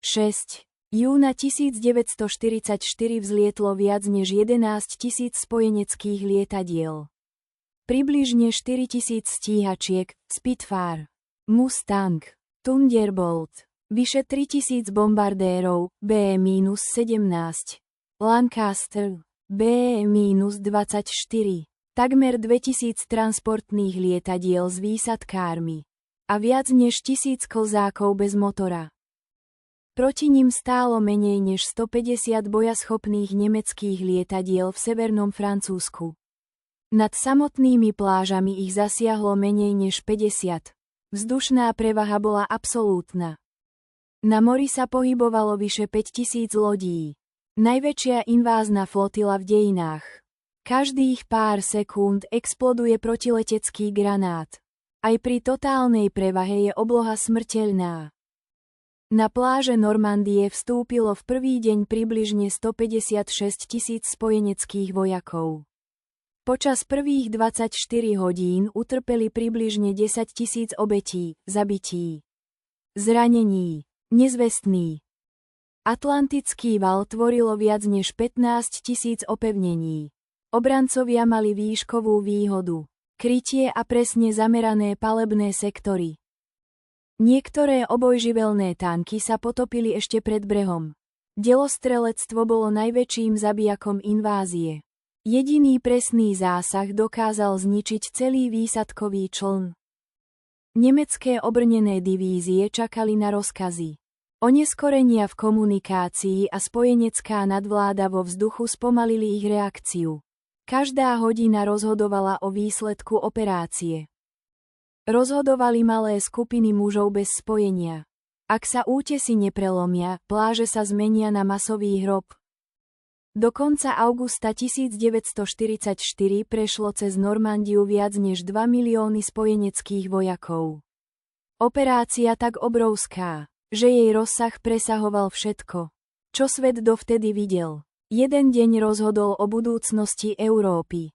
6. Júna 1944 vzlietlo viac než 11 000 spojeneckých lietadiel. Približne 4 000 stíhačiek, Spitfire, Mustang, Thunderbolt, vyše 3 000 bombardérov, BE-17, Lancaster, BE-24, takmer 2000 transportných lietadiel s výsadkármi a viac než 1000 klzákov bez motora. Proti nim stálo menej než 150 bojaschopných nemeckých lietadiel v severnom Francúzsku. Nad samotnými plážami ich zasiahlo menej než 50. Vzdušná prevaha bola absolútna. Na mori sa pohybovalo vyše 5000 lodí. Najväčšia invázna flotila v dejinách. Každých pár sekúnd exploduje protiletecký granát. Aj pri totálnej prevahe je obloha smrteľná. Na pláže Normandie vstúpilo v prvý deň približne 156 000 spojeneckých vojakov. Počas prvých 24 hodín utrpeli približne 10 000 obetí, zabití, zranení, nezvestní. Atlantický val tvorilo viac než 15 000 opevnení. Obrancovia mali výškovú výhodu, krytie a presne zamerané palebné sektory. Niektoré obojživelné tanky sa potopili ešte pred brehom. Delostrelectvo bolo najväčším zabijakom invázie. Jediný presný zásah dokázal zničiť celý výsadkový čln. Nemecké obrnené divízie čakali na rozkazy. Oneskorenia v komunikácii a spojenecká nadvláda vo vzduchu spomalili ich reakciu. Každá hodina rozhodovala o výsledku operácie. Rozhodovali malé skupiny mužov bez spojenia. Ak sa útesy neprelomia, pláže sa zmenia na masový hrob. Do konca augusta 1944 prešlo cez Normandiu viac než 2 milióny spojeneckých vojakov. Operácia tak obrovská, že jej rozsah presahoval všetko, čo svet dovtedy videl. Jeden deň rozhodol o budúcnosti Európy.